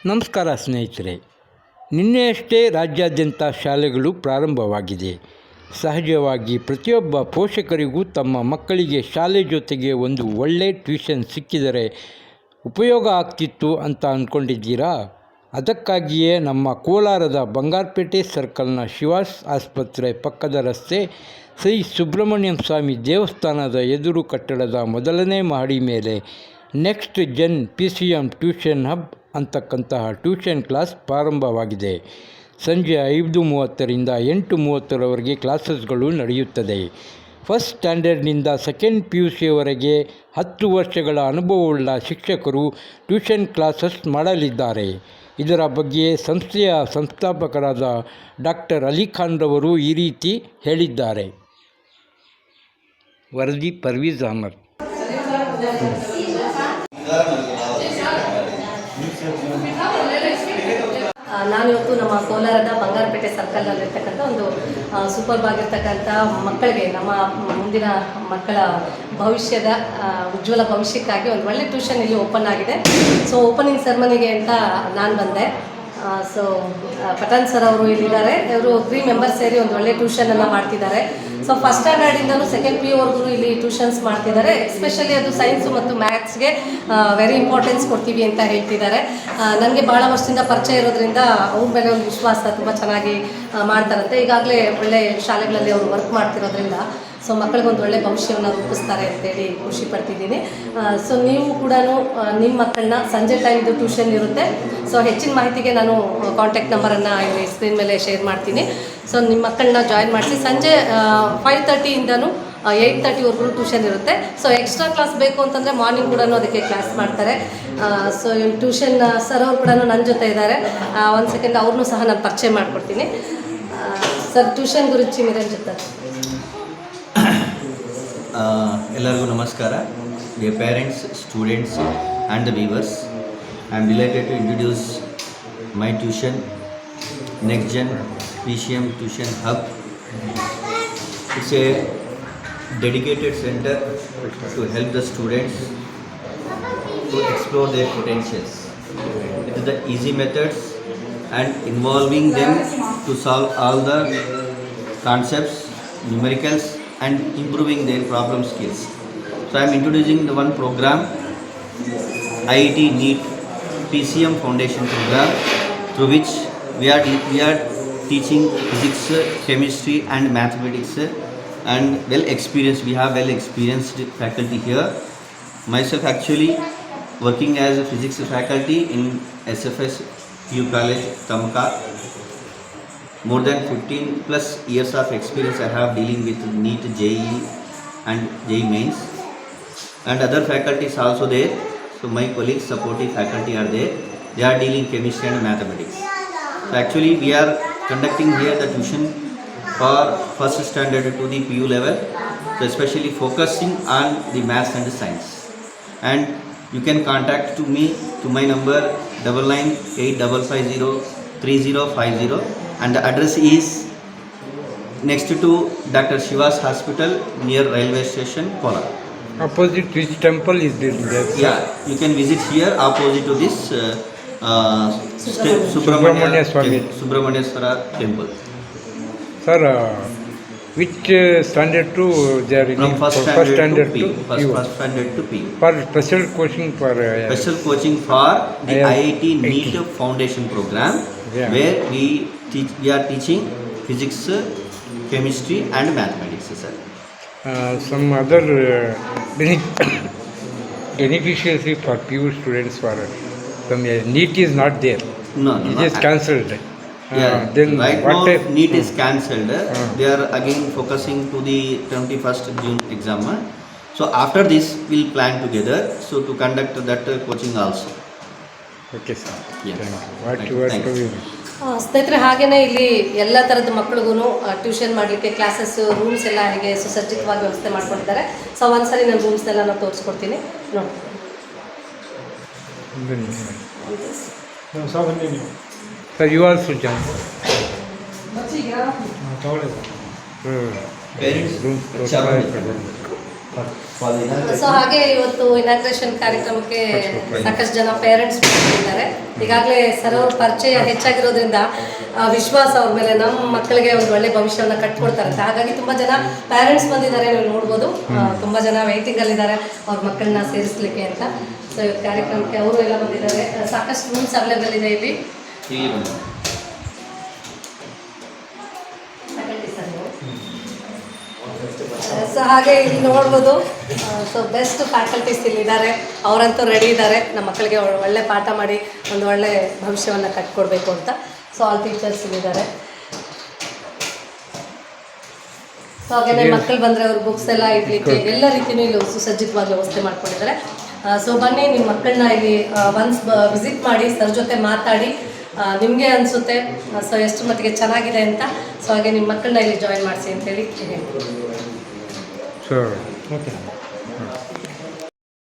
ನಮಸ್ಕಾರ ಸ್ನೇಹಿತರೆ. ನಿನ್ನೆಯಷ್ಟೇ ರಾಜ್ಯಾದ್ಯಂತ ಶಾಲೆಗಳು ಪ್ರಾರಂಭವಾಗಿದೆ. ಸಹಜವಾಗಿ ಪ್ರತಿಯೊಬ್ಬ ಪೋಷಕರಿಗೂ ತಮ್ಮ ಮಕ್ಕಳಿಗೆ ಶಾಲೆ ಜೊತೆಗೆ ಒಂದು ಒಳ್ಳೆ ಟ್ಯೂಷನ್ ಸಿಕ್ಕಿದರೆ ಉಪಯೋಗ ಆಗ್ತಿತ್ತು ಅಂತ ಅಂದ್ಕೊಂಡಿದ್ದೀರಾ? ಅದಕ್ಕಾಗಿಯೇ ನಮ್ಮ ಕೋಲಾರದ ಬಂಗಾರಪೇಟೆ ಸರ್ಕಲ್ನ ಶಿವಾಸ್ ಆಸ್ಪತ್ರೆ ಪಕ್ಕದ ರಸ್ತೆ ಶ್ರೀ ಸುಬ್ರಹ್ಮಣ್ಯ ಸ್ವಾಮಿ ದೇವಸ್ಥಾನದ ಎದುರು ಕಟ್ಟಡದ ಮೊದಲನೇ ಮಹಡಿ ಮೇಲೆ next Zen PCM tuition hub ಅಂತಕ್ಕಂತಹ ಟ್ಯೂಷನ್ ಕ್ಲಾಸ್ ಪ್ರಾರಂಭವಾಗಿದೆ. ಸಂಜೆ 5:30ರಿಂದ 8:30ರವರೆಗೆ ಕ್ಲಾಸಸ್ಗಳು ನಡೆಯುತ್ತದೆ. ಫಸ್ಟ್ ಸ್ಟ್ಯಾಂಡರ್ಡ್ನಿಂದ ಸೆಕೆಂಡ್ PUCವರೆಗೆ 10 ವರ್ಷಗಳ ಅನುಭವವುಳ್ಳ ಶಿಕ್ಷಕರು ಟ್ಯೂಷನ್ ಕ್ಲಾಸಸ್ ಮಾಡಲಿದ್ದಾರೆ. ಇದರ ಬಗ್ಗೆ ಸಂಸ್ಥೆಯ ಸಂಸ್ಥಾಪಕರಾದ ಡಾಕ್ಟರ್ ಅಲಿಖಾನ್ರವರು ಈ ರೀತಿ ಹೇಳಿದ್ದಾರೆ. ವರದಿ ಪರ್ವೀಜ್ ಅಹಮದ್. ನಾನಿವತ್ತು ನಮ್ಮ ಕೋಲಾರದ ಬಂಗಾರಪೇಟೆ ಸರ್ಕಲ್ನಲ್ಲಿರ್ತಕ್ಕಂಥ ಒಂದು ಸೂಪರ್ಬ್ ಆಗಿರ್ತಕ್ಕಂಥ ಮಕ್ಕಳಿಗೆ, ನಮ್ಮ ಮುಂದಿನ ಮಕ್ಕಳ ಭವಿಷ್ಯದ ಉಜ್ವಲ ಭವಿಷ್ಯಕ್ಕಾಗಿ ಒಂದು ಒಳ್ಳೆ ಟ್ಯೂಷನ್ ಇಲ್ಲಿ ಓಪನ್ ಆಗಿದೆ. ಸೊ ಓಪನಿಂಗ್ ಸೆರೆಮನಿಗೆ ಅಂತ ನಾನು ಬಂದೆ. ಸೊ ಪಠಾಣ್ ಸರ್ ಅವರು ಇಲ್ಲಿದ್ದಾರೆ. ಇವರು 3 ಮೆಂಬರ್ಸ್ ಸೇರಿ ಒಂದು ಒಳ್ಳೆ ಟ್ಯೂಷನನ್ನು ಮಾಡ್ತಿದ್ದಾರೆ. ಸೊ ಫಸ್ಟ್ ಸ್ಟ್ಯಾಂಡರ್ಡಿಂದಲೂ ಸೆಕೆಂಡ್ PUವರೆಗೂ ಇಲ್ಲಿ ಟ್ಯೂಷನ್ಸ್ ಮಾಡ್ತಿದ್ದಾರೆ. ಎಸ್ಪೆಷಲಿ ಅದು ಸೈನ್ಸು ಮತ್ತು ಮ್ಯಾಥ್ಸ್ಗೆ ವೆರಿ ಇಂಪಾರ್ಟೆನ್ಸ್ ಕೊಡ್ತೀವಿ ಅಂತ ಹೇಳ್ತಿದ್ದಾರೆ. ನನಗೆ ಭಾಳ ವರ್ಷದಿಂದ ಪರಿಚಯ ಇರೋದ್ರಿಂದ ಅವ್ರ ಮೇಲೆ ಒಂದು ವಿಶ್ವಾಸ, ತುಂಬ ಚೆನ್ನಾಗಿ ಮಾಡ್ತಾರಂತೆ. ಈಗಾಗಲೇ ಒಳ್ಳೆ ಶಾಲೆಗಳಲ್ಲಿ ಅವರು ವರ್ಕ್ ಮಾಡ್ತಿರೋದ್ರಿಂದ ಸೊ ಮಕ್ಕಳಿಗೊಂದು ಒಳ್ಳೆ ಭವಿಷ್ಯವನ್ನು ರೂಪಿಸ್ತಾರೆ ಅಂತೇಳಿ ಖುಷಿ ಪಡ್ತಿದ್ದೀನಿ. ಸೊ ನೀವು ಕೂಡ ನಿಮ್ಮ ಮಕ್ಕಳನ್ನ ಸಂಜೆ ಟೈಮ್ದು ಟ್ಯೂಷನ್ ಇರುತ್ತೆ. ಸೊ ಹೆಚ್ಚಿನ ಮಾಹಿತಿಗೆ ನಾನು ಕಾಂಟ್ಯಾಕ್ಟ್ ನಂಬರನ್ನು ಇಲ್ಲಿ ಸ್ಕ್ರೀನ್ ಮೇಲೆ ಶೇರ್ ಮಾಡ್ತೀನಿ. ಸೊ ನಿಮ್ಮ ಮಕ್ಕಳನ್ನ ಜಾಯಿನ್ ಮಾಡಿಸಿ ಸಂಜೆ 5:30ಇಂದನೂ 8:30ವರೆಗೂ ಟ್ಯೂಷನ್ ಇರುತ್ತೆ. ಸೊ ಎಕ್ಸ್ಟ್ರಾ ಕ್ಲಾಸ್ ಬೇಕು ಅಂತಂದರೆ ಮಾರ್ನಿಂಗ್ ಕೂಡ ಅದಕ್ಕೆ ಕ್ಲಾಸ್ ಮಾಡ್ತಾರೆ. ಸೊ ಟ್ಯೂಷನ್ ಸರ್ ಅವರು ಕೂಡ ನನ್ನ ಜೊತೆ ಇದ್ದಾರೆ. ಒಂದು ಸೆಕೆಂಡ್ ಅವ್ರನ್ನೂ ಸಹ ನಾನು ಪರಿಚಯ ಮಾಡಿಕೊಡ್ತೀನಿ. ಸರ್ ಟ್ಯೂಷನ್ ಗುరించి మీరేం చెప్తారు? ಎಲ್ಲರಿಗೂ ನಮಸ್ಕಾರ. Dear parents, students and the viewers, I am delighted to introduce my tuition, Next Gen PCM Tuition Hub. It's a dedicated center to help the students to explore their potentials. It is the easy methods and involving them to solve all the concepts, numericals and improving their problem skills. So I am introducing the one program, IIT NEET PCM Foundation program, through which we are teaching physics, chemistry and mathematics, and we have well experienced faculty here. Myself actually working as a physics faculty in SFS PU College Tamka. More than 15 plus years of experience I have dealing with NEET, JEE and JEE mains, and other faculties also there. So my colleagues, supportive faculty are there. They are dealing chemistry and mathematics. So actually we are conducting here the tuition for first standard to the PU level, so especially focusing on the maths and the science. And you can contact to me to my number 9985503050, and the address is next to Dr. Shiva's Hospital near railway station, Kolar. Opposite which temple is there? Yeah, you can visit here opposite to this Subramanya Swami temple. Sir, which standard to they are From first standard to PU? First standard to PU. For special coaching for Special coaching for the IIT NEET Foundation program, where we are teaching physics, chemistry and mathematics, sir. Some other beneficiary for PU students for some NEET is not there. No, it is cancelled. Yeah, then right what now type? NEET is cancelled. They are again focusing to the 21st June exam. So after this we'll plan together so to conduct that coaching also. Okay sir. Yes. Thank you. What to you? ಸ್ನೇಹಿತರೆ, ಹಾಗೆಯೇ ಇಲ್ಲಿ ಎಲ್ಲ ಥರದ ಮಕ್ಕಳಿಗೂ tuition ಮಾಡಲಿಕ್ಕೆ classes rooms ಎಲ್ಲ ಹೇಗೆ ಸುಸಜ್ಜಿತವಾಗಿ ವ್ಯವಸ್ಥೆ ಮಾಡ್ಕೊಂಡಿದ್ದಾರೆ. ಸೊ ಒಂದ್ಸರಿ ನಾನು ರೂಮ್ಸ್ನೆಲ್ಲ ನಾನು ತೋರಿಸ್ಕೊಡ್ತೀನಿ ನೋಡಿ. Sir, you also join. Parents, so ಹಾಗೆ ಇವತ್ತು ಇನಾಗ್ರೇಷನ್ ಕಾರ್ಯಕ್ರಮಕ್ಕೆ ಸಾಕಷ್ಟು ಜನ ಪೇರೆಂಟ್ಸ್ ಬಂದಿದ್ದಾರೆ. ಈಗಾಗಲೇ ಸರ್ ಅವ್ರ ಪರಿಚಯ ಹೆಚ್ಚಾಗಿರೋದ್ರಿಂದ ವಿಶ್ವಾಸ ಅವ್ರ ಮೇಲೆ ನಮ್ಮ ಮಕ್ಕಳಿಗೆ ಒಂದು ಒಳ್ಳೆ ಭವಿಷ್ಯವನ್ನು ಕಟ್ಕೊಡ್ತಾರಂತೆ. ಹಾಗಾಗಿ ತುಂಬ ಜನ ಪೇರೆಂಟ್ಸ್ ಬಂದಿದ್ದಾರೆ, ನೀವು ನೋಡ್ಬೋದು. ತುಂಬ ಜನ ವೆಯ್ಟಿಂಗಲ್ಲಿದ್ದಾರೆ ಅವ್ರ ಮಕ್ಕಳನ್ನ ಸೇರಿಸ್ಲಿಕ್ಕೆ ಅಂತ. ಸೊ ಇವತ್ತು ಕಾರ್ಯಕ್ರಮಕ್ಕೆ ಅವರು ಎಲ್ಲ ಬಂದಿದ್ದಾರೆ. ಸಾಕಷ್ಟು ರೂಮ್ಸ್ ಅವೈಲೇಬಲ್ ಇದೆ ಇಲ್ಲಿ. ಸೊ ಹಾಗೆ ಇಲ್ಲಿ ನೋಡ್ಬೋದು. ಸೊ ಬೆಸ್ಟ್ ಫ್ಯಾಕಲ್ಟೀಸ್ ಇಲ್ಲಿದ್ದಾರೆ, ಅವರಂತೂ ರೆಡಿ ಇದ್ದಾರೆ ನಮ್ಮ ಮಕ್ಕಳಿಗೆ ಒಳ್ಳೆ ಪಾಠ ಮಾಡಿ ಒಂದು ಒಳ್ಳೆ ಭವಿಷ್ಯವನ್ನು ಕಟ್ಕೊಡ್ಬೇಕು ಅಂತ. ಸೊ ಆಲ್ ಟೀಚರ್ಸ್ ಇಲ್ಲಿದ್ದಾರೆ. ಸೊ ಹಾಗೆ ಮಕ್ಕಳು ಬಂದರೆ ಅವ್ರ ಬುಕ್ಸ್ ಎಲ್ಲ ಇಡ್ಲಿಕ್ಕೆ ಎಲ್ಲ ರೀತಿಯೂ ಇಲ್ಲಿ ಸುಸಜ್ಜಿತವಾಗಿ ವ್ಯವಸ್ಥೆ ಮಾಡ್ಕೊಂಡಿದ್ದಾರೆ. ಸೊ ಬನ್ನಿ, ನಿಮ್ಮ ಮಕ್ಕಳನ್ನ ಇಲ್ಲಿ ಒನ್ಸ್ ವಿಸಿಟ್ ಮಾಡಿ, ಸರ್ ಜೊತೆ ಮಾತಾಡಿ ನಿಮಗೆ ಅನಿಸುತ್ತೆ ಸೊ ಎಷ್ಟು ಮಟ್ಟಿಗೆ ಚೆನ್ನಾಗಿದೆ ಅಂತ. ಸೊ ಹಾಗೆ ನಿಮ್ಮ ಮಕ್ಕಳನ್ನ ಇಲ್ಲಿ ಜಾಯಿನ್ ಮಾಡಿಸಿ ಅಂತೇಳಿ ಹೇಳ್ತೀನಿ. Sure. Okay.